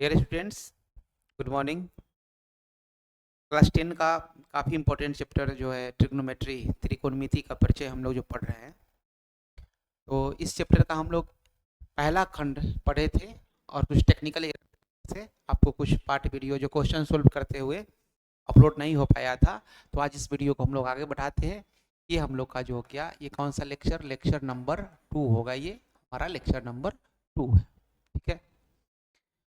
Dear students, good morning. Class 10 का काफ़ी important chapter जो है ट्रिग्नोमेट्री, त्रिकोणमिति का परिचय हम लोग जो पढ़ रहे हैं, तो इस चैप्टर का हम लोग पहला खंड पढ़े थे और कुछ टेक्निकल एरर से आपको कुछ पार्ट वीडियो जो क्वेश्चन सोल्व करते हुए अपलोड नहीं हो पाया था। तो आज इस वीडियो को हम लोग आगे बढ़ाते हैं। ये हम लोग का जो हो गया, ये कौन सा लेक्चर, लेक्चर नंबर 2 होगा। ये हमारा लेक्चर नंबर 2 है। ठीक है।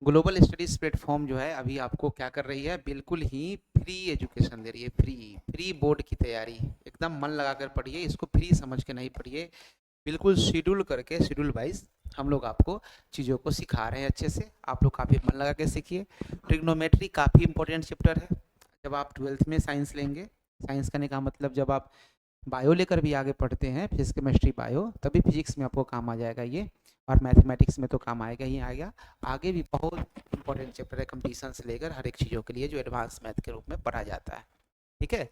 ग्लोबल स्टडीज प्लेटफॉर्म जो है अभी आपको क्या कर रही है, बिल्कुल ही फ्री एजुकेशन दे रही है। फ्री फ्री बोर्ड की तैयारी, एकदम मन लगा कर पढ़िए, इसको फ्री समझ के नहीं पढ़िए, बिल्कुल शेड्यूल करके, शेड्यूल वाइज हम लोग आपको चीज़ों को सिखा रहे हैं अच्छे से। आप लोग काफ़ी मन लगा के सीखिए। ट्रिग्नोमेट्री काफ़ी इंपॉर्टेंट चैप्टर है। जब आप ट्वेल्थ में साइंस लेंगे, साइंस करने का मतलब जब आप बायो लेकर भी आगे पढ़ते हैं, फिजिक्स केमिस्ट्री बायो, तभी फिजिक्स में आपको काम आ जाएगा ये, और मैथमेटिक्स में तो काम आएगा ही आएगा। आगे भी बहुत इंपॉर्टेंट चैप्टर है, कंपटीशन से लेकर हर एक चीज़ों के लिए जो एडवांस मैथ के रूप में पढ़ा जाता है। ठीक है।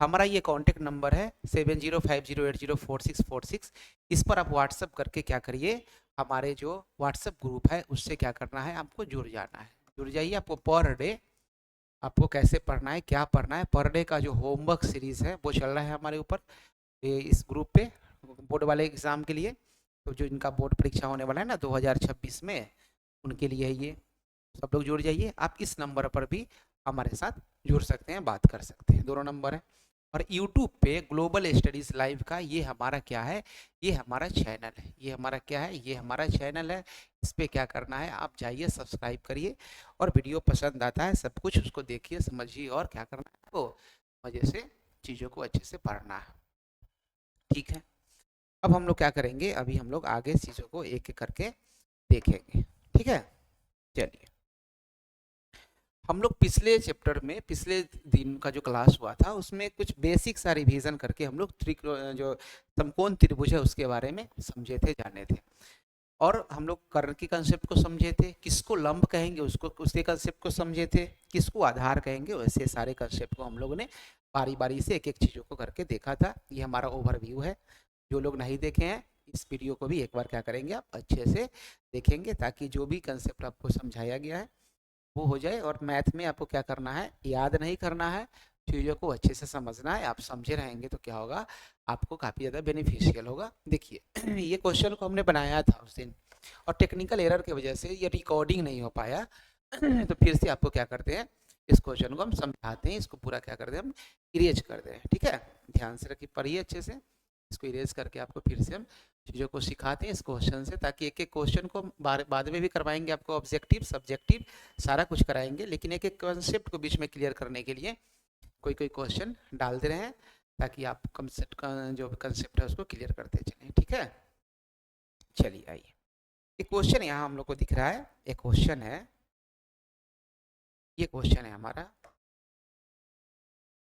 हमारा ये कॉन्टैक्ट नंबर है 7050804646। इस पर आप व्हाट्सअप करके क्या करिए, हमारे जो व्हाट्सअप ग्रुप है उससे क्या करना है, आपको जुड़ जाना है। जुड़ जाइए। आपको पर डे आपको कैसे पढ़ना है, क्या पढ़ना है, पर डे का जो होमवर्क सीरीज है वो चल रहा है हमारे ऊपर इस ग्रुप पे, बोर्ड वाले एग्ज़ाम के लिए। तो जो इनका बोर्ड परीक्षा होने वाला है ना 2026 में, उनके लिए है ये। सब लोग जुड़ जाइए। आप इस नंबर पर भी हमारे साथ जुड़ सकते हैं, बात कर सकते हैं, दोनों नंबर है। और यूट्यूब पे ग्लोबल स्टडीज लाइव का ये हमारा क्या है, ये हमारा चैनल है। ये हमारा क्या है, ये हमारा चैनल है। इस पर क्या करना है, आप जाइए, सब्सक्राइब करिए, और वीडियो पसंद आता है सब कुछ उसको देखिए, समझिए, और क्या करना है आपको, मज़े से चीज़ों को अच्छे से पढ़ना है। ठीक है। अब हम लोग क्या करेंगे, अभी हम लोग आगे चीज़ों को एक एक करके देखेंगे। ठीक है। चलिए, हम लोग पिछले चैप्टर में, पिछले दिन का जो क्लास हुआ था उसमें कुछ बेसिक सा रिवीजन करके हम लोग जो समकोण त्रिभुज है उसके बारे में समझे थे, जाने थे। और हम लोग कर्ण की कंसेप्ट को समझे थे, किसको लंब कहेंगे उसको, उसके कंसेप्ट को समझे थे, किसको आधार कहेंगे, वैसे सारे कंसेप्ट को हम लोगों ने बारी बारी से एक एक चीज़ों को करके देखा था। ये हमारा ओवरव्यू है। जो लोग नहीं देखे हैं, इस वीडियो को भी एक बार क्या करेंगे, आप अच्छे से देखेंगे, ताकि जो भी कंसेप्ट आपको समझाया गया है वो हो जाए। और मैथ में आपको क्या करना है, याद नहीं करना है, चीज़ों को अच्छे से समझना है। आप समझे रहेंगे तो क्या होगा, आपको काफ़ी ज़्यादा बेनिफिशियल होगा। देखिए ये क्वेश्चन को हमने बनाया था उस दिन, और टेक्निकल एरर की वजह से ये रिकॉर्डिंग नहीं हो पाया। तो फिर से आपको क्या करते हैं, इस क्वेश्चन को हम समझाते हैं, इसको पूरा क्या करते हैं, हम इरेज करते हैं। ठीक है। ध्यान से रखिए, पढ़िए अच्छे से, इसको इरेज करके आपको फिर से हम चीज़ों को सिखाते हैं इस क्वेश्चन से, ताकि एक एक क्वेश्चन को बाद में भी करवाएंगे आपको, ऑब्जेक्टिव सब्जेक्टिव सारा कुछ कराएंगे, लेकिन एक एक कंसेप्ट को बीच में क्लियर करने के लिए कोई कोई क्वेश्चन डालते रहें, ताकि आप कंसेप्ट का जो कंसेप्ट है उसको क्लियर करते चलें। ठीक है। चलिए आइए, एक क्वेश्चन यहाँ हम लोग को दिख रहा है, एक क्वेश्चन है, ये क्वेश्चन है हमारा,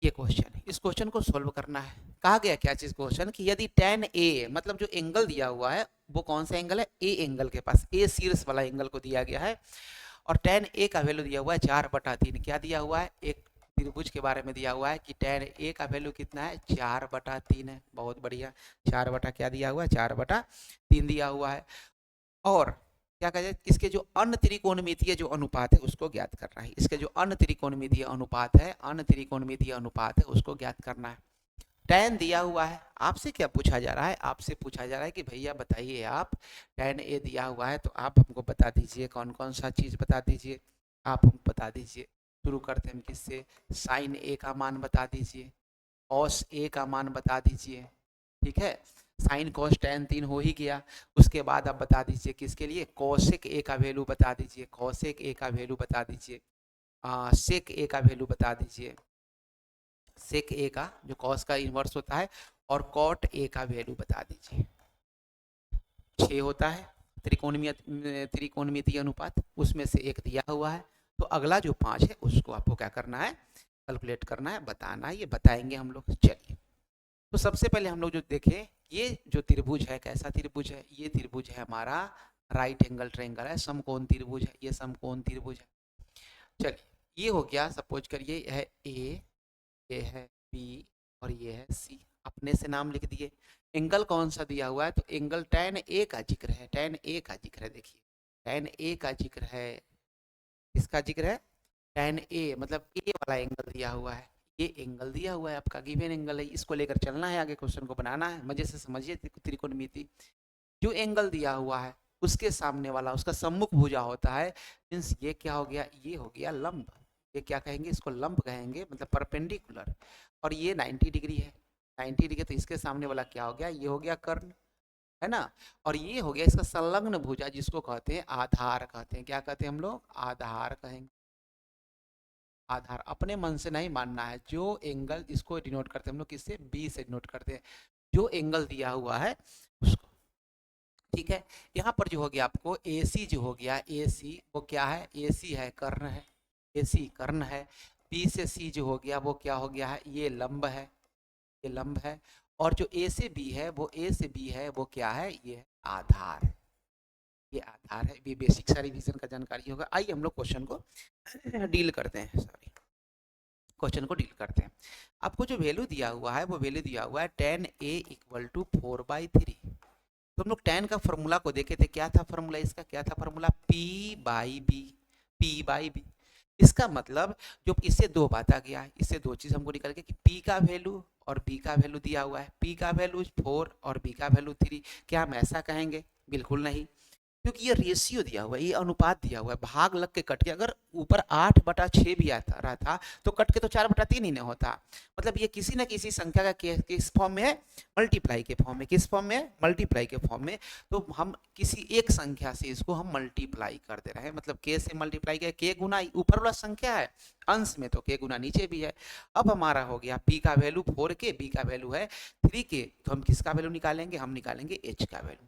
ये क्वेश्चन है, इस क्वेश्चन को सोल्व करना है। कहा गया क्या चीज क्वेश्चन, कि यदि tan a, मतलब जो एंगल दिया हुआ है वो कौन सा एंगल है, ए एंगल के पास, ए शीर्ष वाला एंगल को दिया गया है, और tan a का वैल्यू दिया हुआ है 4/3। क्या दिया हुआ है, एक त्रिभुज के बारे में दिया हुआ है कि tan a का वैल्यू कितना है, 4/3 है। बहुत बढ़िया, 4 बटा क्या दिया हुआ है, 4/3 दिया हुआ है। और क्या कहा जाए, इसके जो अन्य त्रिकोणमितीय जो अनुपात है उसको ज्ञात करना है। इसके जो अन्य त्रिकोणमितीय अनुपात है, अन्य त्रिकोणमितीय अनुपात है उसको ज्ञात करना है। tan दिया हुआ है, आपसे क्या पूछा जा रहा है, आपसे पूछा जा रहा है कि भैया बताइए, आप tan a दिया हुआ है तो आप हमको बता दीजिए कौन कौन सा चीज़ बता दीजिए, आप हम बता दीजिए। शुरू करते हैं हम किससे, साइन a का मान बता दीजिए, कॉस a का मान बता दीजिए। ठीक है। साइन कॉस tan 3 हो ही गया। उसके बाद आप बता दीजिए किसके लिए, कॉसेक ए का वैल्यू बता दीजिए, कॉसेक ए का वैल्यू बता दीजिए, सेक ए का वैल्यू बता दीजिए, सेक ए का जो कॉस का इन्वर्स होता है, और कॉट ए का वैल्यू बता दीजिए। 6 होता है त्रिकोणमितीय अनुपात, उसमें से एक दिया हुआ है, तो अगला जो 5 है उसको आपको क्या करना है, कैलकुलेट करना है, बताना है। ये बताएंगे हम लोग। चलिए, तो सबसे पहले हम लोग जो देखें, ये जो त्रिभुज है कैसा त्रिभुज है, ये त्रिभुज है हमारा राइट एंगल ट्रायंगल है, समकोण त्रिभुज है, ये समकोण त्रिभुज है। चलिए, ये हो गया, सपोज करिए ये है ए, ये है बी, और ये है सी। अपने से नाम लिख दिए। एंगल कौन सा दिया हुआ है, तो एंगल tan a का जिक्र है, tan a का जिक्र है। देखिए tan a का जिक्र है, इसका जिक्र है tan A, मतलब ए वाला एंगल दिया हुआ है, ये एंगल दिया हुआ है आपका, गिवन एंगल है, इसको लेकर चलना है, आगे क्वेश्चन को बनाना है, मजे से समझिए त्रिकोणमिति। जो एंगल दिया हुआ है उसके सामने वाला उसका सम्मुख भुजा होता है, मीन्स ये क्या हो गया, ये हो गया लंब, ये क्या कहेंगे, इसको लंब कहेंगे, मतलब परपेंडिकुलर, और ये 90 डिग्री है, 90 डिग्री, तो इसके सामने वाला क्या हो गया, ये हो गया कर्ण, है ना, और ये हो गया इसका संलग्न भुजा, जिसको कहते हैं आधार, कहते हैं, क्या कहते हैं हम लोग, आधार कहेंगे। आधार अपने मन से नहीं मानना है, जो एंगल, इसको डिनोट करते हैं हम लोग किससे, बी से डिनोट करते हैं, जो एंगल दिया हुआ है उसको, ठीक है। यहाँ पर जो हो गया आपको ए सी, जो हो गया ए सी, वो क्या है, ए सी है, कर्ण है, ए सी कर्ण है। बी से सी जो हो गया वो क्या हो गया है, ये लंब है, ये लंब है, और जो ए से बी है, वो ए से बी है, वो क्या है, ये आधार, ये आधार है। ये बेसिक सा रिवीजन का जानकारी होगा। आइए हम लोग क्वेश्चन को डील करते हैं, सॉरी, क्वेश्चन को डील करते हैं। आपको जो वैल्यू दिया हुआ है, वो वैल्यू दिया हुआ है tan a इक्वल टू 4/3। तो हम लोग tan का फॉर्मूला को देखे थे, क्या था फॉर्मूला इसका, क्या था फॉर्मूला, p/b, p/b। इसका मतलब जो इससे दो बात आ गया है, इससे दो चीज हमको निकल के कि p का वैल्यू और b का वैल्यू दिया हुआ है, p का वैल्यू 4 और b का वैल्यू 3। क्या हम ऐसा कहेंगे, बिल्कुल नहीं, क्योंकि ये रेशियो दिया हुआ है, ये अनुपात दिया हुआ है, भाग लग के कट के, अगर ऊपर 8/6 भी आता रहा था तो कट के तो 4/3 ही नहीं होता, मतलब ये किसी न किसी संख्या का किस फॉर्म में है, मल्टीप्लाई के फॉर्म में, किस फॉर्म में, मल्टीप्लाई के फॉर्म में। तो हम किसी एक संख्या से इसको हम मल्टीप्लाई कर दे रहे हैं, मतलब के से मल्टीप्लाई किया, के गुना ऊपर वाला संख्या है, अंश में तो के गुना नीचे भी है। अब हमारा हो गया p का वैल्यू 4k, b का वैल्यू है 3k, तो हम किसका वैल्यू निकालेंगे, हम निकालेंगे h का वैल्यू।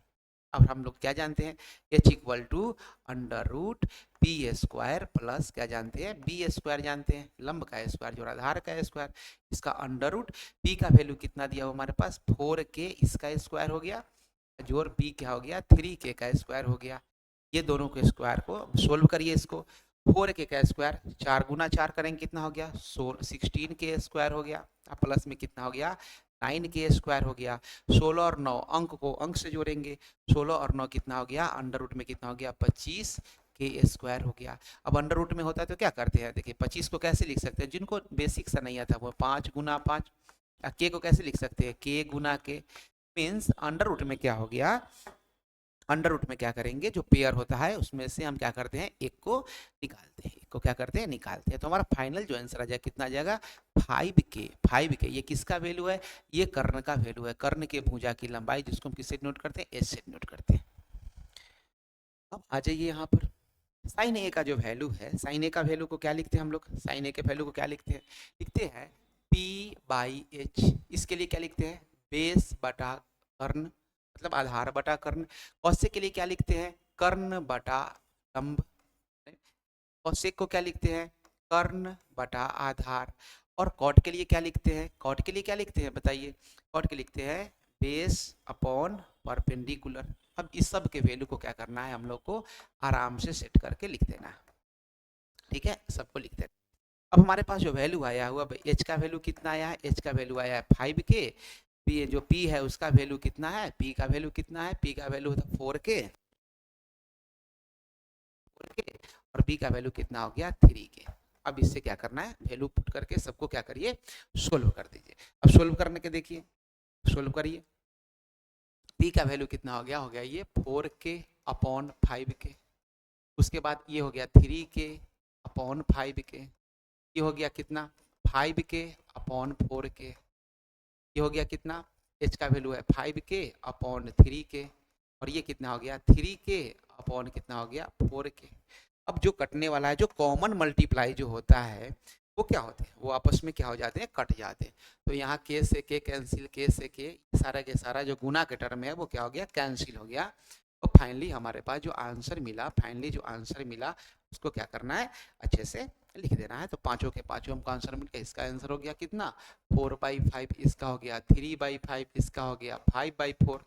अब हम लोग क्या जानते हैं, h equal to under root p square plus क्या जानते हैं, बी स्क्वायर जानते हैं, लंब का स्क्वायर जो आधार का स्क्वायर, इसका अंडर रूट, p का वैल्यू कितना दिया हुआ हमारे पास 4k, इसका स्क्वायर हो गया, जोड़ b क्या हो गया 3k का स्क्वायर हो गया। ये दोनों के स्क्वायर को सोल्व करिए, इसको 4k का स्क्वायर 4 गुना 4 करेंगे कितना हो गया, 16k स्क्वायर हो गया, प्लस में कितना हो गया 9k स्क्वायर हो गया। 16 और 9 अंक को अंक से जोड़ेंगे, 16 और 9 कितना हो गया, अंडर रूट में कितना हो गया 25k स्क्वायर हो गया। अब अंडर रूट में होता है तो क्या करते हैं, देखिए 25 को कैसे लिख सकते हैं, जिनको बेसिक सा नहीं आता वो 5 गुना 5, के को कैसे लिख सकते हैं, के गुना के, मीन्स अंडर रूट में क्या हो गया, अंडर रूट में क्या करेंगे, जो पेयर होता है उसमें से हम क्या करते हैं, एक को निकालते हैं, एक को क्या करते हैं, निकालते हैं। तो हमारा फाइनल जो आंसर आ जाएगा कितना आ जाएगा 5k, 5k। ये किसका वैल्यू है, ये कर्ण का वैल्यू है, कर्ण के भुजा की लंबाई, जिसको हम किससे नोट करते हैं, एस से नोट करते हैं। अब आ जाइए यहाँ पर साइन ए का जो वैल्यू है, साइन ए का वैल्यू को क्या लिखते हैं हम लोग, साइन ए के वैल्यू को क्या लिखते हैं, लिखते हैं p/h। इसके लिए क्या लिखते हैं, बेस बटा कर्ण, मतलब आधार बटा कर्ण। कौशिक के लिए क्या लिखते हैं, कर्ण बटा लंब। कौशिक को क्या लिखते हैं, कर्ण बटा आधार। और कॉट के लिए क्या लिखते हैं, कॉट के लिए क्या लिखते हैं बताइए, कॉट के लिखते हैं बेस अपॉन परपेंडिकुलर। अब इस सब के वैल्यू को क्या करना है, हम लोग को आराम से सेट करके लिख देना है, ठीक है, सबको लिख देना। अब हमारे पास जो वैल्यू आया हुआ, एच का वैल्यू कितना आया है, एच का वैल्यू आया है 5k, पी जो p है उसका वैल्यू कितना है, p का वैल्यू कितना है, p का वैल्यू होता है 4k, और b का वैल्यू कितना हो गया 3k। अब इससे क्या करना है, वैल्यू पुट करके सबको क्या करिए, सोल्व कर दीजिए। अब सोल्व करने के देखिए, सोल्व करिए, p का वैल्यू कितना हो गया ये 4k अपॉन 5k, उसके बाद ये हो गया 3k अपॉन 5k, ये हो गया कितना 5k अपॉन 4k, ये हो गया कितना, h का वैल्यू है 5k अपॉन 3k, और ये कितना हो गया 3k अपॉन कितना हो गया 4k। अब जो कटने वाला है, जो कॉमन मल्टीप्लाई जो होता है वो क्या होते हैं, वो आपस में क्या हो जाते हैं, कट जाते हैं। तो यहाँ k से k कैंसिल, k से k, सारा के सारा जो गुना के टर्म है वो क्या हो गया, कैंसिल हो गया। और फाइनली हमारे पास जो आंसर मिला, फाइनली जो आंसर मिला उसको क्या करना है, अच्छे से लिख देना है। तो पांचों के पांचों हमको आंसर मिल गया। इसका आंसर हो गया कितना 4/5, इसका हो गया 3/5, इसका हो गया 5/4,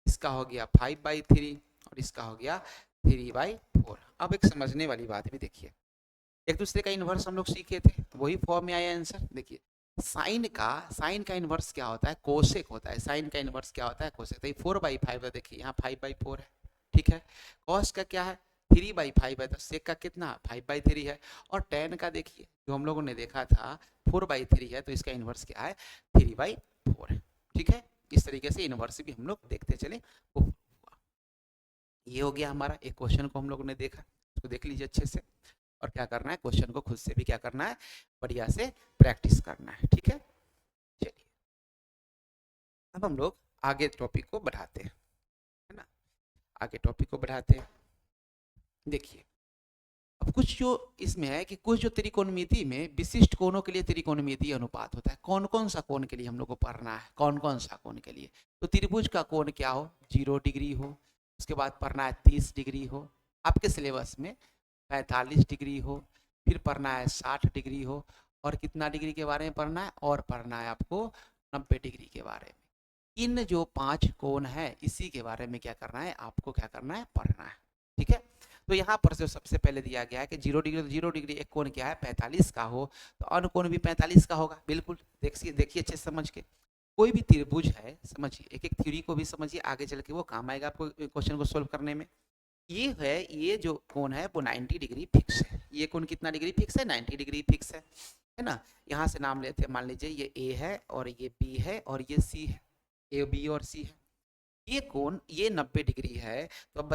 इसका हो गया 5/3, और इसका हो गया 3/4। अब एक समझने वाली बात भी देखिए, एक दूसरे का इन्वर्स हम लोग सीखे थे, वही फॉर्म में आया आंसर। देखिए साइन का इन्वर्स क्या होता है, कोसेक होता है। साइन का इन्वर्स क्या होता है, कोसेक। तो 4/5 है, देखिए यहाँ 5/4 है, ठीक है। कॉस का क्या है 3/5 है तो सेक का कितना 5/3 है। और टेन का देखिए जो हम लोगों ने देखा था 4/3 है, तो इसका इन्वर्स क्या है 3/4 है। ठीक है, इस तरीके से इन्वर्स भी हम लोग देखते चले। ये हो गया हमारा एक क्वेश्चन को हम लोगों ने देखा, इसको देख लीजिए अच्छे से। और क्या करना है, क्वेश्चन को खुद से भी क्या करना है, बढ़िया से प्रैक्टिस करना है। ठीक है, चलिए अब हम लोग आगे टॉपिक को बढ़ाते हैं, है ना, आगे टॉपिक को बढ़ाते हैं। देखिए अब कुछ जो इसमें है कि कुछ जो त्रिकोणमिति में विशिष्ट कोणों के लिए त्रिकोणमितीय अनुपात होता है। कौन कौन सा कोण के लिए हम लोग को पढ़ना है, कौन कौन सा कोण के लिए, तो त्रिभुज का कोण क्या हो 0 डिग्री हो, उसके बाद पढ़ना है 30 डिग्री हो, आपके सिलेबस में 45 डिग्री हो, फिर पढ़ना है 60 डिग्री हो, और कितना डिग्री के बारे में पढ़ना है, और पढ़ना है आपको 90 डिग्री के बारे में। इन जो 5 कोण है इसी के बारे में क्या करना है, आपको क्या करना है, पढ़ना है। ठीक है, तो यहाँ पर जो सबसे पहले दिया गया है कि 0 डिग्री, तो 0 डिग्री एक कोण क्या है 45 का हो, तो अन्य कोण भी 45 का होगा। बिल्कुल देखिए देखिए अच्छे समझ के, कोई भी त्रिभुज है, समझिए एक एक थ्योरी को भी समझिए, आगे चल के वो काम आएगा आपको क्वेश्चन को सोल्व करने में। ये है, ये जो कोण है वो 90 डिग्री फिक्स है। ये कोण कितना डिग्री फिक्स है, 90 डिग्री फिक्स है ना। यहाँ से नाम लेते हैं, मान लीजिए ये ए है और ये बी है और ये सी है, ए बी और सी है। ये कोण ये 90 डिग्री है, तो अब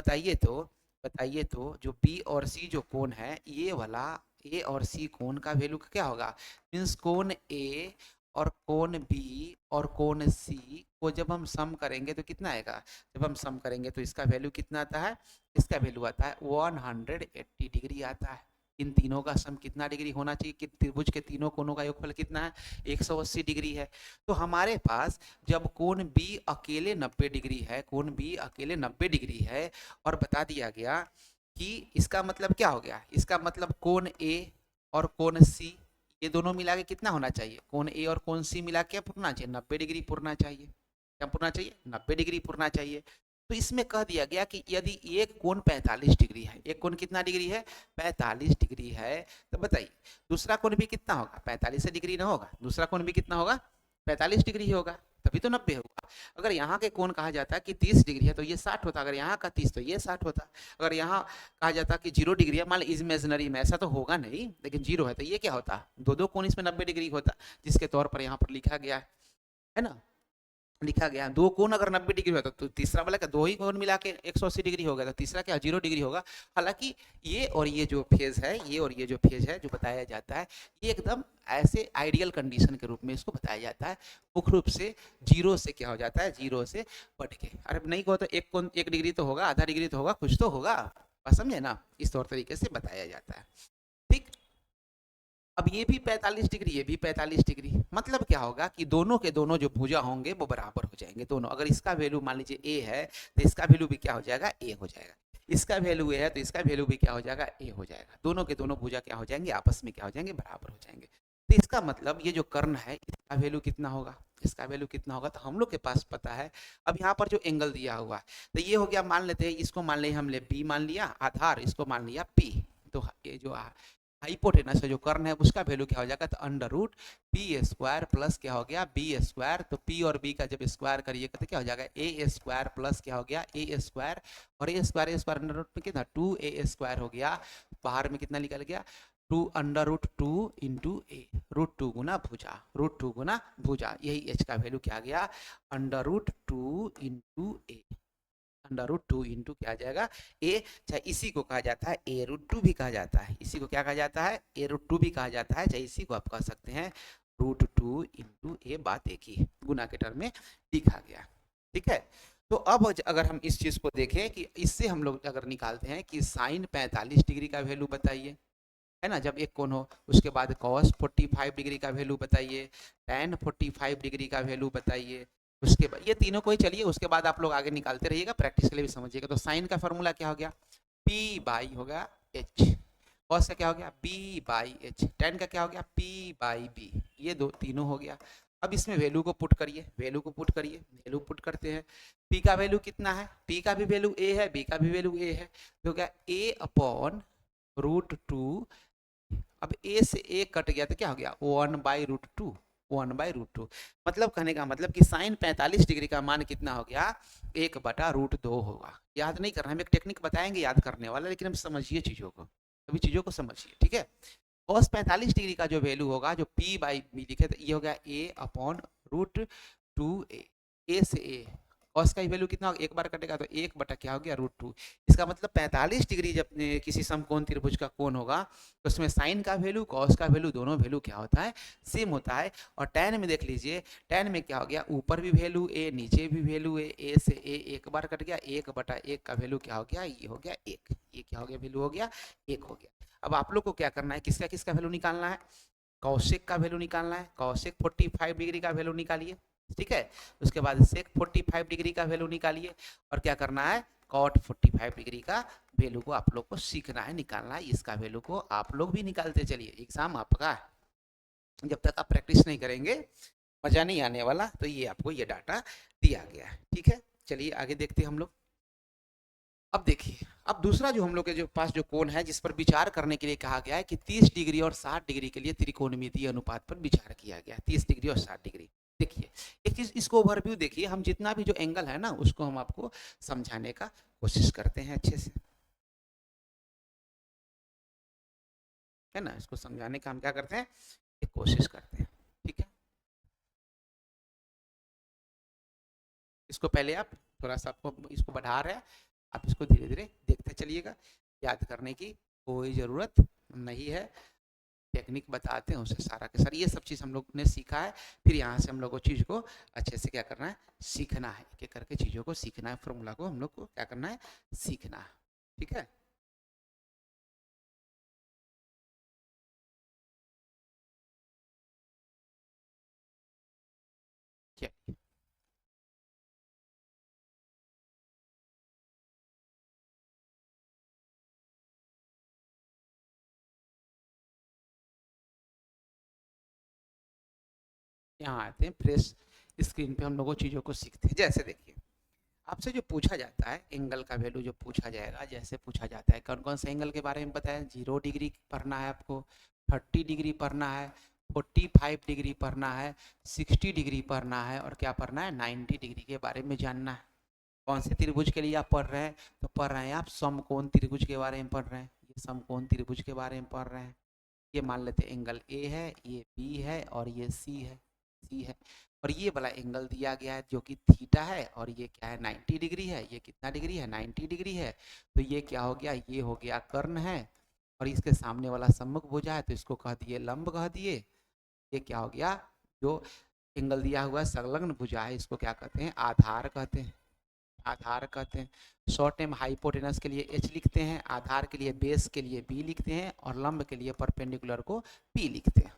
बताइए तो जो बी और सी जो कोण है, ये वाला ए और सी कोण का वैल्यू क्या होगा, मीन्स कोण ए और कोण बी और कोण सी को जब हम सम करेंगे तो कितना आएगा, जब हम सम करेंगे तो इसका वैल्यू कितना आता है, इसका वैल्यू आता है 180 डिग्री आता है। इन तीनों का सम कितना डिग्री होना चाहिए, कि त्रिभुज के तीनों कोणों का योगफल कितना है 180 डिग्री है। तो हमारे पास जब कोण बी अकेले 90 डिग्री है, कोण बी अकेले 90 डिग्री है, और बता दिया गया कि इसका मतलब क्या हो गया, इसका मतलब कोण ए और कोण सी ये दोनों मिला के कितना होना चाहिए, कोण ए और कोण सी मिला के पुरना चाहिए 90 डिग्री पुरना चाहिए। क्या पुरना चाहिए, 90 डिग्री पुरना चाहिए। तो इसमें कह दिया गया कि यदि एक कोण 45 डिग्री है, एक कोण कितना डिग्री है 45 डिग्री है, तो बताइए दूसरा कोण भी कितना होगा 45 डिग्री ना होगा, दूसरा कोण भी कितना होगा 45 डिग्री होगा, तभी तो 90 होगा। अगर यहाँ के कोण कहा जाता है कि 30 डिग्री है तो ये 60 होता, अगर यहाँ का 30 तो ये 60 होता। अगर यहाँ कहा जाता कि 0 डिग्री है, मान लीजिए इमेजिनरी में, ऐसा तो होगा नहीं लेकिन 0 है, तो ये क्या होता, दो कोण इसमें 90 डिग्री होता, जिसके तौर पर यहाँ पर लिखा गया है ना, लिखा गया दो कोण अगर 90 डिग्री होता तो तीसरा वाला का दो ही कोण मिला के 180 डिग्री हो गया, तो तीसरा क्या 0 डिग्री होगा। हालांकि ये और ये जो फेज है, ये और ये जो फेज है जो बताया जाता है, ये एकदम ऐसे आइडियल कंडीशन के रूप में इसको बताया जाता है। मुख्य रूप से 0 से क्या हो जाता है, 0 से बढ़ के, अरे नहीं कहो तो एक कोण 1 डिग्री तो होगा, आधा डिग्री तो होगा, कुछ तो होगा, समझे ना, इस तौर तरीके से बताया जाता है। ठीक, अब ये भी 45 डिग्री, ये भी 45 डिग्री, मतलब क्या होगा कि दोनों के दोनों जो भुजा होंगे वो बराबर हो जाएंगे दोनों। अगर इसका वैल्यू मान लीजिए ए है तो इसका वैल्यू भी क्या हो जाएगा, ए हो जाएगा। इसका वैल्यू ए है तो इसका वैल्यू भी क्या हो जाएगा, ए हो जाएगा। दोनों के दोनों भुजा क्या हो जाएंगे, आपस में क्या हो जाएंगे, बराबर हो जाएंगे। तो इसका मतलब ये जो कर्ण है इसका वैल्यू कितना होगा, इसका वैल्यू कितना होगा, तो हम लोग के पास पता है। अब यहाँ पर जो एंगल दिया हुआ है तो ये हो गया, मान लेते हैं इसको, मान लिया हमने बी मान लिया, आधार इसको मान लिया पी, तो ये जो हाइपोटेनस है जो कर्ण है उसका वैल्यू क्या हो जाएगा, तो under root p square plus क्या हो गया बी स्क्वायर, तो पी और बी का जब स्क्वायर करिएगा तो क्या हो जाएगा ए स्क्वायर प्लस क्या हो गया ए स्क्वायर, और ए स्क्वायर अंडर रूट में कितना 2a स्क्वायर हो गया, बाहर में कितना निकल गया 2 अंडर रूट 2 इंटू ए, रूट 2 गुना भुजा, रूट 2 गुना भुजा, यही एच का वैल्यू क्या आ गया अंडर रूट 2 इंटू ए, अंडर रूट 2 इंटू क्या आ जाएगा ए, चाहे इसी को कहा जाता है ए रूट 2 भी कहा जाता है, इसी को क्या कहा जाता है ए रूट 2 भी कहा जाता है, चाहे इसी को आप कह सकते हैं रूट 2 इंटू ए, बात एक ही गुना के टर्म में लिखा गया। ठीक है, तो अब अगर हम इस चीज को देखें कि इससे हम लोग अगर निकालते हैं कि साइन 45 डिग्री का वैल्यू बताइए, है ना, जब एक कोण हो, उसके बाद कॉस 45 डिग्री का वैल्यू बताइए, tan 45 डिग्री का वैल्यू बताइए, उसके बाद ये तीनों को ही चलिए, उसके बाद आप लोग आगे निकालते रहिएगा, प्रैक्टिस के लिए भी समझिएगा। तो साइन का फॉर्मूला क्या हो गया p बाई होगा h, कॉस का क्या हो गया b बाई h, tan का क्या हो गया p बाई b, ये दो तीनों हो गया। अब इसमें वैल्यू को पुट करिए, वैल्यू को पुट करिए, वैल्यू पुट करते हैं, p का वैल्यू कितना है, p का भी वैल्यू a है, b का भी वैल्यू a है, तो क्या a अपॉन रूट 2, अब a से a कट गया तो क्या हो गया 1 बाई रूट 2, 1/√2। मतलब कहने का मतलब कि साइन 45 डिग्री का मान कितना हो गया, 1/√2 होगा। याद नहीं करना, हम एक टेक्निक बताएंगे याद करने वाला, लेकिन हम समझिए चीज़ों को, अभी चीज़ों को समझिए, ठीक है। cos 45 डिग्री का जो वैल्यू होगा, जो p/b लिखे, तो ये हो गया a/√2a, a से a। cos का वैल्यू कितना होगा, एक बार कटेगा तो 1 बटा क्या हो गया √2। इसका मतलब 45 डिग्री जब किसी समकोण त्रिभुज का कोण होगा तो उसमें साइन का वैल्यू, cos का वैल्यू, दोनों वैल्यू क्या होता है, सेम होता है। और tan में देख लीजिए, tan में क्या हो गया, ऊपर भी वैल्यू a, नीचे भी वैल्यू a से a एक बार कट गया, 1/1 का वैल्यू क्या हो गया, ये हो गया 1, ये क्या हो गया, वैल्यू हो गया 1 हो गया। अब आप लोग को क्या करना है, किसका किसका वैल्यू निकालना है, कौशिक का वैल्यू निकालना है। कौशिक 45 डिग्री का वैल्यू निकालिए, ठीक है। उसके बाद सेक 45 डिग्री का वैल्यू निकालिए, और क्या करना है, कॉट 45 डिग्री का वैल्यू को आप लोग को सीखना है, निकालना है। इसका वैल्यू को आप लोग भी निकालते चलिए, एग्जाम आपका है, जब तक आप प्रैक्टिस नहीं करेंगे मजा नहीं आने वाला। तो ये आपको ये डाटा दिया गया है, ठीक है। चलिए आगे देखते हैं हम लोग। अब देखिए, अब दूसरा जो हम लोग के जो पास जो कोण है, जिस पर विचार करने के लिए कहा गया है कि 30 डिग्री और 60 डिग्री के लिए त्रिकोणमितीय अनुपात पर विचार किया गया है, 30 डिग्री और 60 डिग्री। देखिए एक चीज, इसको ओवरव्यू देखिए, हम जितना भी जो एंगल है ना उसको हम आपको समझाने का कोशिश करते हैं अच्छे से, है ना। इसको समझाने का हम क्या करते हैं, एक कोशिश करते हैं, ठीक है। इसको पहले आप थोड़ा सा, आपको इसको बढ़ा रहे हैं, आप इसको धीरे धीरे देखते चलिएगा, याद करने की कोई ज़रूरत नहीं है। टेक्निक बताते हैं उससे सारा के सारा ये सब चीज़ हम लोग ने सीखा है। फिर यहाँ से हम लोग को चीज़ को अच्छे से क्या करना है, सीखना है, एक एक करके चीज़ों को सीखना है, फॉर्मूला को हम लोग को क्या करना है, सीखना है, ठीक है। चलिए यहाँ आते हैं, फ्रेश स्क्रीन पे हम लोग चीज़ों को सीखते हैं। जैसे देखिए, आपसे जो पूछा जाता है एंगल का वैल्यू जो पूछा जाएगा, जैसे पूछा जाता है कौन कौन से एंगल के बारे में बताया, 0 डिग्री पढ़ना है आपको, 30 डिग्री पढ़ना है, 45 डिग्री पढ़ना है, 60 डिग्री पढ़ना है, और क्या पढ़ना है, 90 डिग्री के बारे में जानना है। कौन से त्रिभुज के लिए आप पढ़ रहे हैं, तो पढ़ रहे हैं आप समकोण त्रिभुज के बारे में पढ़ रहे हैं, ये समकोण त्रिभुज के बारे में पढ़ रहे हैं। ये मान लेते हैं एंगल ए है, ये बी है, और ये सी है। और ये वाला एंगल दिया गया है जो कि थीटा है, और ये क्या है, 90 डिग्री है। ये कितना डिग्री है, 90 डिग्री है। तो ये क्या हो गया, ये हो गया कर्ण है, और इसके सामने वाला सम्मुख भुजा है तो इसको कह दिए लंब कह दिए। ये क्या हो गया, जो एंगल दिया हुआ है संलग्न भुजा है, इसको क्या कहते हैं, आधार कहते हैं, आधार कहते हैं। शॉर्ट टर्म हाइपोटेनस के लिए एच लिखते हैं, आधार के लिए बेस के लिए बी लिखते हैं, और लंब के लिए परपेंडिकुलर को पी लिखते हैं।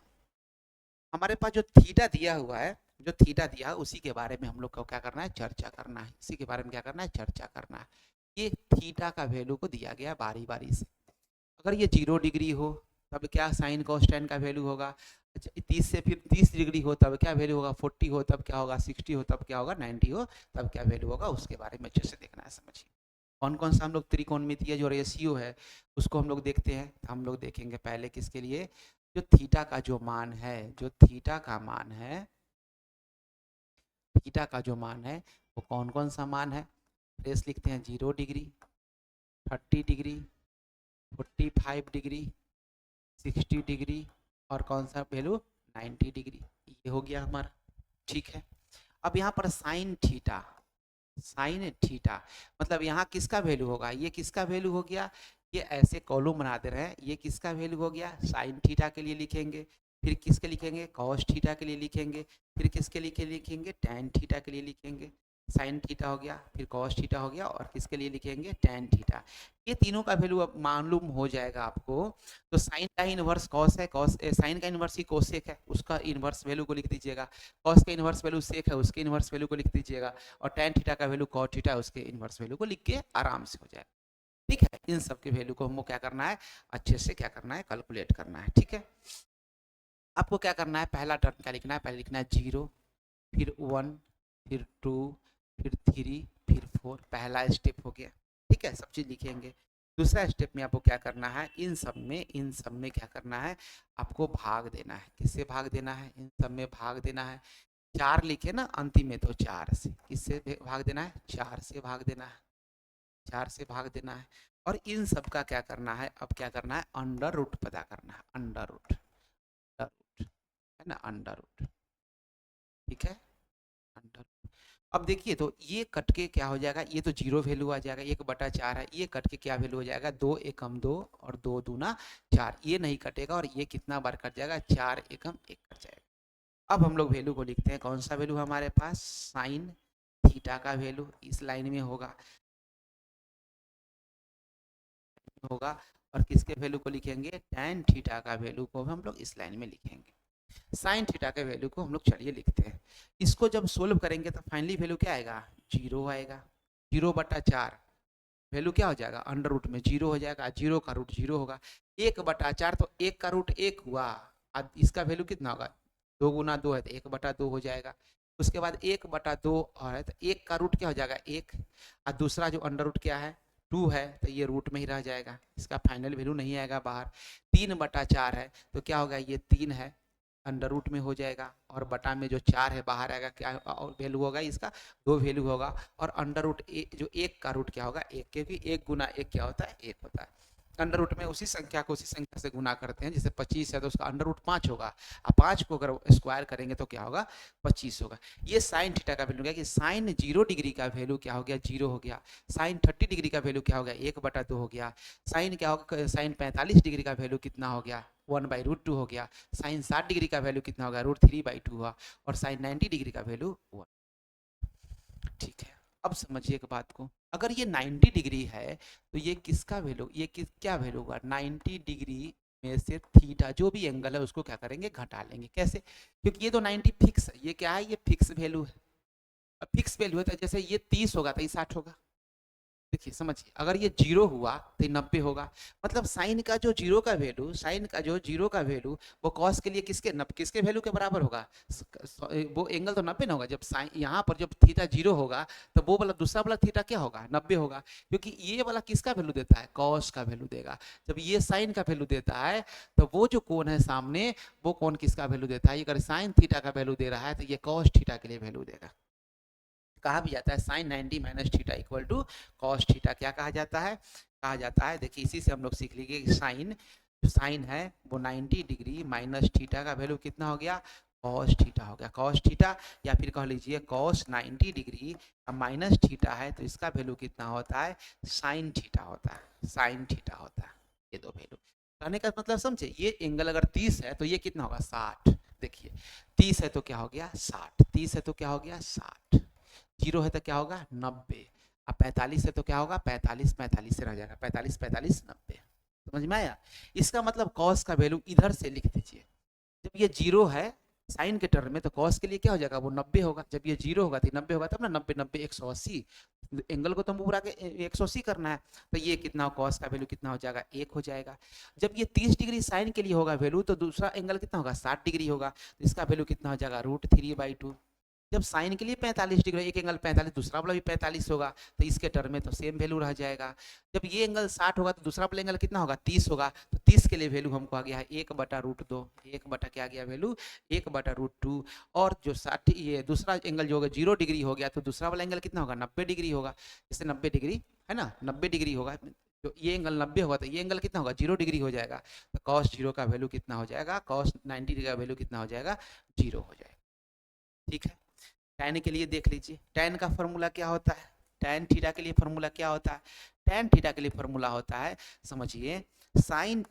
हमारे पास जो थीटा दिया हुआ है, जो थीटा दिया है उसी के बारे में हम लोग को क्या करना है, चर्चा करना है। इसी के बारे में क्या करना है, चर्चा करना है। ये थीटा का वैल्यू को दिया गया बारी बारी से। अगर ये 0 डिग्री हो तब क्या साइन कॉस टेन का वैल्यू होगा। अच्छा 30 से फिर 30 डिग्री हो तब क्या वैल्यू होगा, 40 हो तब क्या होगा, 60 हो तब क्या होगा, 90 हो तब क्या वैल्यू होगा, उसके बारे में अच्छे से देखना है, समझिए। कौन कौन सा हम लोग त्रिकोणमितीय जो रेशियो है उसको हम लोग देखते हैं। हम लोग देखेंगे पहले किसके लिए, जो थीटा का जो मान है, जो थीटा का मान है, थीटा का जो मान है वो कौन कौन सा मान है। रेस लिखते हैं 0 डिग्री, 30 डिग्री, 45 डिग्री, 60 डिग्री, और कौन सा वैल्यू, 90 डिग्री। ये हो गया हमारा, ठीक है। अब यहाँ पर साइन थीटा, साइन थीटा मतलब यहाँ किसका वैल्यू होगा, ये किसका वैल्यू हो गया, ये ऐसे कॉलम बना दे रहे हैं, ये किसका वैल्यू हो गया, साइन थीटा के लिए लिखेंगे, फिर किसके लिखेंगे, कॉस थीटा के लिए लिखेंगे, फिर किसके लिए लिखेंगे, टैन थीटा के लिए लिखेंगे। साइन थीटा हो गया, फिर कॉस थीटा हो गया, और किसके लिए लिखेंगे, टैन थीटा। ये तीनों का वैल्यू अब मालूम हो जाएगा आपको। तो साइन का इनवर्स कॉस है, कॉस साइन का इनवर्स ही कोसेक है, उसका इनवर्स वैल्यू को लिख दीजिएगा। कॉस का इनवर्स वैल्यू सेक है, उसके इनवर्स वैल्यू को लिख दीजिएगा। और tan थीटा का वैल्यू cot थीटा है, उसके इनवर्स वैल्यू को लिख के आराम से हो जाएगा, ठीक है। इन सब के वैल्यू को हमको क्या करना है, अच्छे से क्या करना है, कैलकुलेट करना है, ठीक है। आपको क्या करना है, पहला टर्म क्या लिखना है, पहले लिखना है 0, फिर 1, फिर 2, फिर 3, फिर 4, पहला स्टेप हो गया, ठीक है। सब चीज़ लिखेंगे। दूसरा स्टेप में आपको क्या करना है, इन सब में क्या करना है, आपको भाग देना है। किससे भाग देना है, इन सब में भाग देना है। 4 लिखे ना अंतिम में, तो 4 से, किससे भाग देना है, 4 से भाग देना है, 4 से भाग देना है। और इन सब का क्या करना है, अब क्या करना है, अंडर रूट पता करना है, अंडर रूट, है ना, अंडर रूट, ठीक है, अंडर। अब देखिए तो ये कट के क्या हो जाएगा, ये तो जीरो वैल्यू आ जाएगा, 1/4 है, ये कट के क्या वैल्यू हो जाएगा, 2 एकम 2 और 2 दूना 4, ये नहीं कटेगा और ये कितना बार कट जाएगा, 4 एकम 1 कट जाएगा। अब हम लोग वैल्यू को लिखते हैं, कौन सा वैल्यू हमारे पास, साइन थीटा का वैल्यू इस लाइन में होगा, और किसके वैल्यू को लिखेंगे, tan थीटा का वैल्यू को हम लोग इस लाइन में लिखेंगे। साइन थीटा के वैल्यू को हम लोग चलिए लिखते हैं। इसको जब सोल्व करेंगे तो फाइनली वैल्यू क्या आएगा, 0 आएगा। 0/4 वैल्यू क्या हो जाएगा, अंडर रूट में 0 हो जाएगा, 0 का रूट 0 होगा। 1/4 तो 1 का रूट 1 हुआ, अब इसका वैल्यू कितना होगा, 2 गुना 2 है तो 1/2 हो जाएगा। उसके बाद 1/2 और है तो 1 का रूट क्या हो जाएगा 1, और दूसरा जो अंडर रूट क्या है 2 है, तो ये रूट में ही रह जाएगा, इसका फाइनल वैल्यू नहीं आएगा बाहर। 3/4 है तो क्या होगा, ये 3 है, अंडर रूट में हो जाएगा, और बटा में जो 4 है बाहर आएगा, क्या वैल्यू होगा इसका, 2 वैल्यू होगा। और अंडर रूट जो 1 का रूट क्या होगा 1, क्योंकि 1 गुना 1 क्या होता है 1 होता है। अंडर रूट में उसी संख्या को उसी संख्या से गुना करते हैं, जैसे 25 है तो उसका अंडर रूट 5 होगा, और 5 को अगर स्क्वायर करेंगे तो क्या होगा 25 होगा। ये साइन थीटा का वैल्यू क्या, कि साइन 0 डिग्री का वैल्यू क्या हो गया 0 हो गया। साइन 30 डिग्री का वैल्यू क्या हो गया 1/2 हो गया। साइन क्या होगा, साइन 45 डिग्री का वैल्यू कितना हो गया 1/√2 हो गया। साइन 60 डिग्री का वैल्यू कितना होगा √3/2 हुआ। और साइन 90 डिग्री का वैल्यू 1, ठीक है। अब समझिए एक बात को, अगर ये 90 डिग्री है तो ये किसका वैल्यू, ये क्या वैल्यू होगा, 90 डिग्री में से थीटा जो भी एंगल है उसको क्या करेंगे घटा लेंगे। कैसे, क्योंकि ये तो 90 फिक्स है, ये क्या है ये फिक्स वैल्यू है। अब फिक्स वैल्यू है तो जैसे ये 30 होगा तो ये 60 होगा। देखिए समझिए, अगर ये 0 हुआ तो ये 90 होगा। मतलब साइन का जो 0 का वैल्यू, साइन का जो 0 का वैल्यू वो कॉस के लिए किसके वैल्यू के बराबर होगा, वो एंगल तो 90 ना होगा। जब साइन यहाँ पर जब थीटा 0 होगा तो वो वाला दूसरा वाला थीटा क्या होगा 90 होगा, क्योंकि ये वाला किसका वैल्यू देता है, कॉस का वैल्यू देगा। जब ये साइन का वैल्यू देता है तो वो जो कोण है सामने, वो कोण किसका वैल्यू देता है, अगर साइन थीटा का वैल्यू दे रहा है तो ये कॉस थीटा के लिए वैल्यू देगा। कहा भी जाता है sine 90 minus theta equal to cos theta, क्या कहा जाता है, कहा जाता है, देखिए इसी से हम लोग सीख लीजिए, साइन जो साइन है वो 90 डिग्री माइनस थीटा का वैल्यू कितना हो गया कॉस थीटा हो गया, कॉस थीटा, या फिर कह लीजिए कॉस 90 डिग्री माइनस थीटा है तो इसका वैल्यू कितना होता है साइन थीटा होता है, साइन थीटा होता है। ये दो वैल्यू कहने का मतलब समझे, ये एंगल अगर 30 है तो ये कितना होगा 60। देखिए 30 है तो क्या हो गया 60, 30 है तो क्या हो गया 60, 0 है तो क्या होगा 90, अब 45 है तो क्या होगा 45, 45 से रह जाएगा 45, 45, 90। समझ में आया, इसका मतलब कॉस का वैल्यू इधर से लिख दीजिए। जब ये 0 है साइन के टर्म में तो कॉस के लिए क्या हो जाएगा वो 90 होगा, जब ये 0 होगा तो 90 होगा, तब ना 90 90 180, एंगल को तो हम पूरा के 180 करना है, तो ये कितना कॉस का वैल्यू कितना हो जाएगा 1 हो जाएगा। जब ये 30 डिग्री साइन के लिए होगा वैल्यू तो दूसरा एंगल कितना होगा 60 डिग्री होगा, तो इसका वैल्यू कितना हो जाएगा √3/2। जब साइन के लिए 45 डिग्री, एक एंगल 45 दूसरा वाला भी 45 होगा, तो इसके टर्म में तो सेम वैल्यू रह जाएगा। जब ये एंगल 60 होगा तो दूसरा वाला एंगल कितना होगा 30 होगा, तो 30 के लिए वैल्यू हमको आ गया है 1/√2, 1 बटा क्या आ गया वैल्यू 1/√2। और जो 60 ये दूसरा एंगल जो होगा 0 डिग्री हो गया तो दूसरा वाला एंगल कितना होगा 90 डिग्री होगा, जैसे 90 डिग्री है ना 90 डिग्री होगा, तो ये एंगल 90 होगा तो ये एंगल कितना होगा 0 डिग्री हो जाएगा, तो कॉस 0 का वैल्यू कितना हो जाएगा, कॉस 90 डिग्री का वैल्यू कितना हो जाएगा 0 हो जाएगा। ठीक है, टैन के लिए देख लीजिए, टैन का फॉर्मूला क्या होता है, टैन थीटा के लिए फॉर्मूला क्या होता है, टैन थीटा के लिए फॉर्मूला होता है समझिए साइन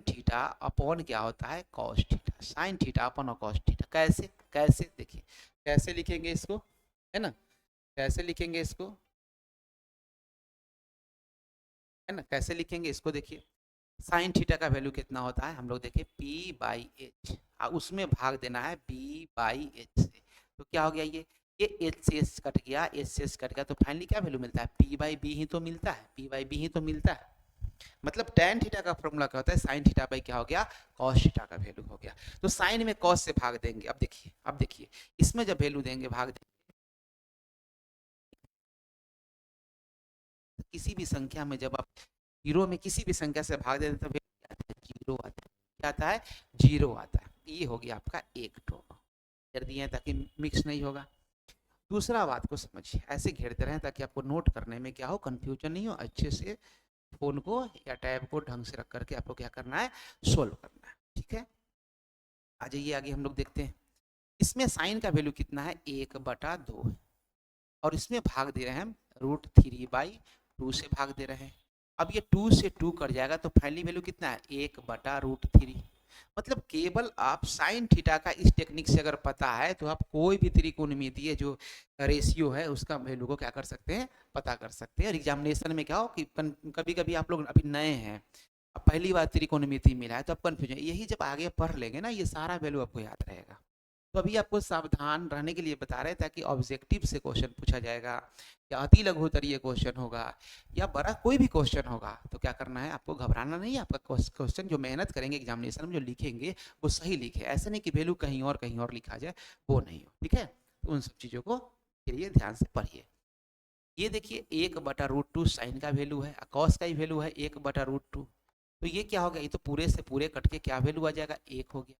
थीटा अपॉन क्या होता है cos theta, sine theta upon cos theta. कैसे कैसे देखिए कैसे लिखेंगे इसको, है ना, कैसे लिखेंगे इसको, है ना, कैसे लिखेंगे इसको, देखिए साइन थीटा का वैल्यू कितना होता है हम लोग देखिए p/h, उसमें भाग देना है b/h से, तो क्या हो गया ये h से h कट गया, h से h कट गया, तो फाइनली क्या वैल्यू मिलता है p/b ही तो मिलता है, p/b ही तो मिलता है। मतलब tan थीटा का फॉर्मूला क्या होता है साइन थीटा बाई क्या हो गया cos थीटा का वैल्यू हो गया, तो साइन में cos से भाग देंगे। अब देखिए इसमें जब वैल्यू देंगे भाग देंगे किसी भी संख्या में जब आप जीरो में किसी भी संख्या से भाग देते हैं तो क्या आता है? जीरो आता है। क्या आता है? जीरो आता है। ये हो गया आपका एक ठो कर दिए ताकि मिक्स नहीं होगा। दूसरा बात को समझिए, ऐसे घेरते रहें ताकि आपको नोट करने में क्या हो, कंफ्यूजन नहीं हो। अच्छे से फोन को या टैब को ढंग से रख करके आपको क्या करना है, सोल्व करना है। ठीक है, आ जाइए आगे हम लोग देखते हैं। इसमें साइन का वैल्यू कितना है? 1/2 और इसमें भाग दे रहे हैं हम √3/2 से भाग दे रहे हैं। अब ये 2 से 2 कट जाएगा तो फाइनली वैल्यू कितना है? 1/√3। मतलब केवल आप साइन थीटा का इस टेक्निक से अगर पता है तो आप कोई भी त्रिकोणमितीय जो रेशियो है उसका वैल्यू को क्या कर सकते हैं, पता कर सकते हैं। और एग्जामिनेशन में क्या हो कि कभी कभी आप लोग अभी नए हैं, अब पहली बार त्रिकोणमिति मिला है तो आप कंफ्यूजन, यही जब आगे पढ़ लेंगे ना ये सारा वैल्यू आपको याद रहेगा। तो अभी आपको सावधान रहने के लिए बता रहे हैं ताकि ऑब्जेक्टिव से क्वेश्चन पूछा जाएगा या अति लघुत्तरीय क्वेश्चन होगा या बड़ा कोई भी क्वेश्चन होगा तो क्या करना है, आपको घबराना नहीं है। आपका क्वेश्चन जो मेहनत करेंगे एग्जामिनेशन में जो लिखेंगे वो सही लिखे, ऐसे नहीं कि वैल्यू कहीं और लिखा जाए, वो नहीं हो। ठीक है, तो उन सब चीज़ों को फिर ध्यान से पढ़िए। ये देखिए 1/√2 साइन का वैल्यू है, कॉस का ही वैल्यू है 1/√2। तो ये क्या हो गया, ये तो पूरे से पूरे कट के क्या वैल्यू आ जाएगा? 1 हो गया।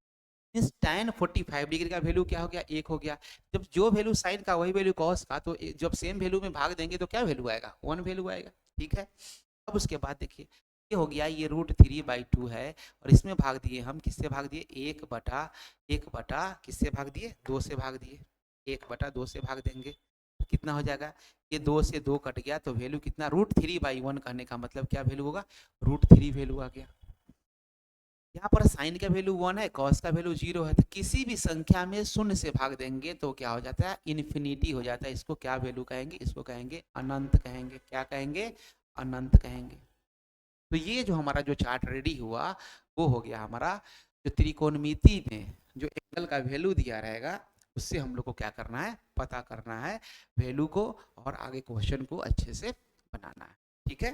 मीन्स tan 45 डिग्री का वैल्यू क्या हो गया? 1 हो गया। जब जो वैल्यू साइन का वही वैल्यू कॉस का, तो जब सेम वैल्यू में भाग देंगे तो क्या वैल्यू आएगा? 1 वैल्यू आएगा। ठीक है, अब उसके बाद देखिए ये हो गया, ये √3/2 है और इसमें भाग दिए हम, किससे भाग दिए? 1/1 किससे भाग दिए? 2 से भाग दिए। 1/2 से भाग देंगे तो कितना हो जाएगा? ये 2 से 2 कट गया तो वैल्यू कितना? √3/1 कहने का मतलब क्या वैल्यू होगा? √3 वैल्यू आ गया। यहाँ पर साइन का वैल्यू 1 है, कॉस का वैल्यू 0 है, तो किसी भी संख्या में शून्य से भाग देंगे तो क्या हो जाता है? इन्फिनिटी हो जाता है। इसको क्या वैल्यू कहेंगे? इसको कहेंगे अनंत कहेंगे। क्या कहेंगे? अनंत कहेंगे। तो ये जो हमारा जो चार्ट रेडी हुआ वो हो गया हमारा जो त्रिकोणमिति में जो एंगल का वैल्यू दिया रहेगा उससे हम लोग को क्या करना है? पता करना है वैल्यू को और आगे क्वेश्चन को अच्छे से बनाना है। ठीक है,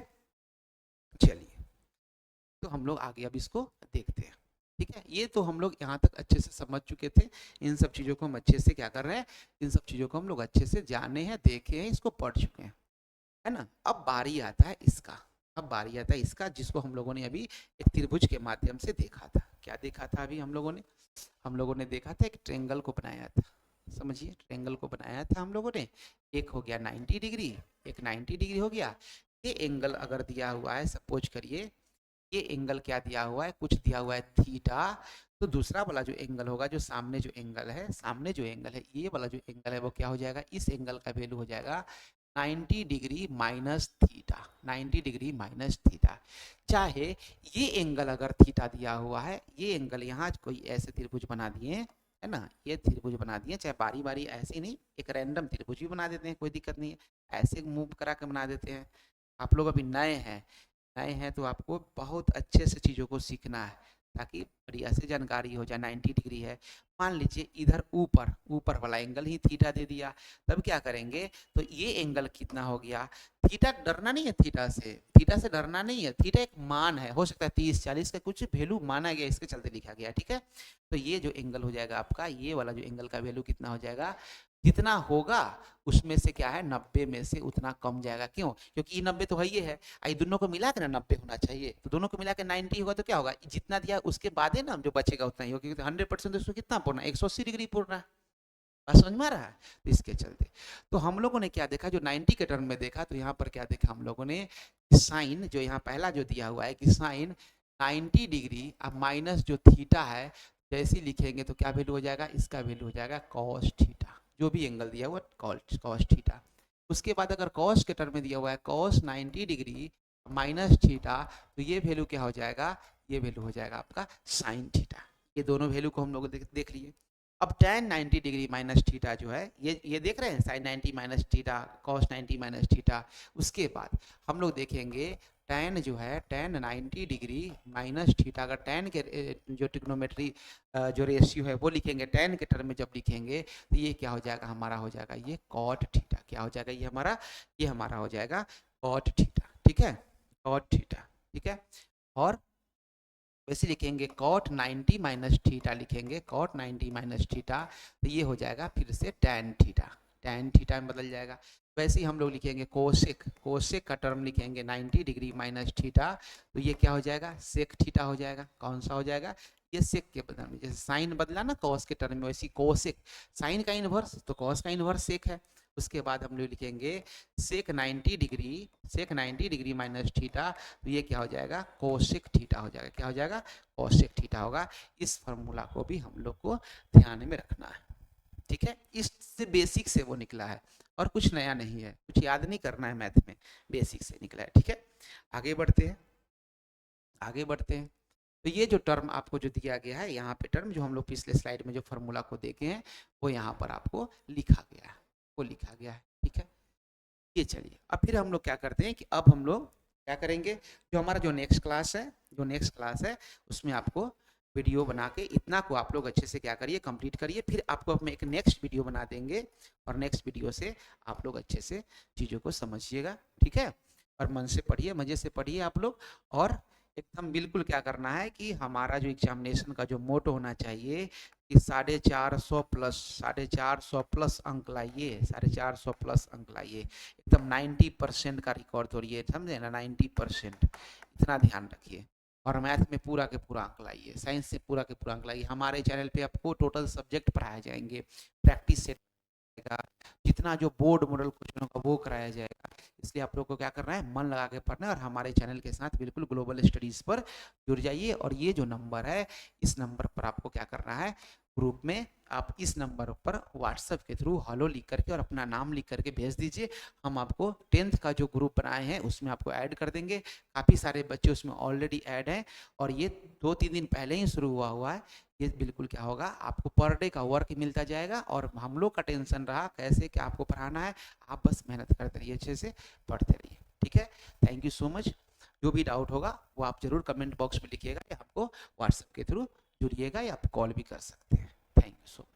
चलिए तो हम लोग आगे अब इसको देखते हैं। ठीक है, ये तो हम लोग यहाँ तक अच्छे से समझ चुके थे। इन सब चीज़ों को हम अच्छे से क्या कर रहे हैं, इन सब चीज़ों को हम लोग अच्छे से जाने हैं, देखे हैं, इसको पढ़ चुके हैं, है ना। अब बारी आता है इसका, अब बारी आता है इसका जिसको हम लोगों ने अभी एक त्रिभुज के माध्यम से देखा था। क्या देखा था अभी हम लोगों ने देखा था एक ट्रेंगल को बनाया था। समझिए, ट्रेंगल को बनाया था हम लोगों ने। एक हो गया 90 डिग्री, एक 90 डिग्री हो गया। ये एंगल अगर दिया हुआ है, सपोज करिए ये एंगल क्या दिया हुआ है? कुछ दिया हुआ है थीटा। तो दूसरा वाला जो एंगल होगा, जो सामने जो एंगल है, सामने जो एंगल है, ये वाला जो एंगल है वो क्या हो जाएगा? इस एंगल का वैल्यू हो जाएगा 90 degree minus theta. 90 degree minus theta. चाहे ये एंगल अगर थीटा दिया हुआ है, ये एंगल यहाँ कोई ऐसे त्रिभुज बना दिए है ना, ये त्रिभुज बना दिए, चाहे बारी बारी ऐसे ही नहीं, एक रैंडम त्रिभुज भी बना देते हैं, कोई दिक्कत नहीं है। ऐसे मूव करा के बना देते हैं। आप लोग अभी नए हैं तो आपको बहुत अच्छे से चीज़ों को सीखना है ताकि बढ़िया से जानकारी हो जाए। 90 डिग्री है, मान लीजिए इधर ऊपर वाला एंगल ही थीटा दे दिया, तब क्या करेंगे? तो ये एंगल कितना हो गया? थीटा डरना नहीं है, थीटा से डरना नहीं है। थीटा एक मान है, हो सकता है 30-40 का कुछ वैल्यू माना गया, इसके चलते लिखा गया। ठीक है, तो ये जो एंगल हो जाएगा आपका, ये वाला जो एंगल का वैल्यू कितना हो जाएगा? जितना होगा उसमें से क्या है, 90 में से उतना कम जाएगा। क्यों? क्योंकि ये 90 तो है ही है, आई दोनों को मिला के ना 90 होना चाहिए, तो दोनों को मिला के 90 होगा तो क्या होगा? जितना दिया उसके बाद है ना जो बचेगा उतना ही होगा, क्योंकि 100% उसको कितना पूर्णा? 180 डिग्री पूर्णा। बात समझ में आ रहा है? तो इसके चलते तो हम लोगों ने क्या देखा, जो 90 के टर्म में देखा, तो यहाँ पर क्या देखा हम लोगों ने? साइन जो यहाँ पहला जो दिया हुआ है कि साइन 90 डिग्री अब माइनस जो थीटा है, जैसे लिखेंगे तो क्या वैल्यू हो जाएगा? इसका वैल्यू हो जाएगा कॉस थीटा। जो भी एंगल दिया हुआ कॉस थीटा। उसके बाद अगर कॉस के टर्म में दिया हुआ है कॉस 90 डिग्री माइनस थीटा, तो ये वैल्यू क्या हो जाएगा? ये वैल्यू हो जाएगा आपका साइन थीटा। ये दोनों वैल्यू को हम लोग देख लिए। अब tan 90 डिग्री माइनस थीटा जो है, ये देख रहे हैं, sine 90 minus theta, cos 90 minus theta. उसके बाद हम लोग देखेंगे tan जो है, tan 90 डिग्री माइनस थीटा, अगर tan के जो ट्रिग्नोमेट्री जो रेशियो है वो लिखेंगे, tan के टर्म में जब लिखेंगे तो ये क्या हो जाएगा? हमारा हो जाएगा ये cot थीटा। क्या हो जाएगा? ये हमारा हो जाएगा cot थीटा। ठीक है, cot थीटा। ठीक है, और वैसे लिखेंगे cot 90 माइनस थीटा, लिखेंगे cot 90 माइनस थीटा, तो ये हो जाएगा फिर से tan थीटा। tan थीटा में बदल जाएगा। वैसे ही हम लोग लिखेंगे कोसेक, कोसेक का टर्म लिखेंगे 90 डिग्री माइनस थीटा, तो ये क्या हो जाएगा, सेक थीटा हो जाएगा। कौन सा हो जाएगा, ये सेक के बदल में, जैसे साइन बदला ना कॉस के टर्म में, वैसी कोसेक, साइन का इनवर्स तो कॉस का इनवर्स सेक है। उसके बाद हम लोग लिखेंगे सेक 90 डिग्री, सेक 90 डिग्री माइनस थीटा, तो ये क्या हो जाएगा, कोसेक थीटा हो जाएगा। क्या हो जाएगा, कोसेक थीटा होगा। इस फॉर्मूला को भी हम लोग को ध्यान में रखना है, ठीक है। इससे बेसिक से वो निकला है और कुछ नया नहीं है, कुछ याद नहीं करना है मैथ में, बेसिक से निकला है, ठीक है। आगे बढ़ते हैं, आगे बढ़ते हैं। तो ये जो टर्म आपको जो दिया गया है यहाँ पे, टर्म जो हम लोग पिछले स्लाइड में जो फॉर्मूला को देखे हैं वो यहाँ पर आपको लिखा गया है, वो लिखा गया है, ठीक है। ये चलिए अब फिर हम लोग क्या करते हैं कि अब हम लोग क्या करेंगे, जो हमारा जो नेक्स्ट क्लास है, जो नेक्स्ट क्लास है उसमें आपको वीडियो बना के इतना को आप लोग अच्छे से क्या करिए, कंप्लीट करिए। फिर आपको हम एक नेक्स्ट वीडियो बना देंगे और नेक्स्ट वीडियो से आप लोग अच्छे से चीज़ों को समझिएगा, ठीक है। और मन से पढ़िए, मज़े से पढ़िए आप लोग। और एकदम बिल्कुल क्या करना है कि हमारा जो एग्जामिनेशन का जो मोटो होना चाहिए कि 450 प्लस, 450 प्लस अंक लाइए, 450 प्लस अंक लाइए, एकदम 90% का रिकॉर्ड तोड़िए, समझे ना, 90%, इतना ध्यान रखिए। और मैथ में पूरा के पूरा अंक लाइए, साइंस से पूरा के पूरा अंक लाइए। हमारे चैनल पे आपको टोटल सब्जेक्ट पढ़ाए जाएंगे, प्रैक्टिस सेट जाएगा, जितना जो बोर्ड मॉडल क्वेश्चनों का वो कराया जाएगा। इसलिए आप लोग को क्या करना है, मन लगा के पढ़ना है और हमारे चैनल के साथ बिल्कुल ग्लोबल स्टडीज पर जुड़ जाइए। और ये जो नंबर है, इस नंबर पर आपको क्या करना है, ग्रुप में आप इस नंबर पर व्हाट्सएप के थ्रू हेलो लिख करके और अपना नाम लिख करके भेज दीजिए। हम आपको 10th का जो ग्रुप बनाए हैं उसमें आपको ऐड कर देंगे। काफ़ी सारे बच्चे उसमें ऑलरेडी ऐड हैं और ये 2-3 दिन पहले ही शुरू हुआ है। ये बिल्कुल क्या होगा, आपको पर डे का वर्क मिलता जाएगा और हम लोग का टेंशन रहा कैसे क्या आपको पढ़ाना है। आप बस मेहनत करते रहिए, अच्छे से पढ़ते रहिए, ठीक है। Thank you so much. जो भी डाउट होगा वो आप जरूर कमेंट बॉक्स में लिखिएगा या आपको व्हाट्सएप के थ्रू जुड़िएगा या आप कॉल भी कर सकते हैं। Thank you so much.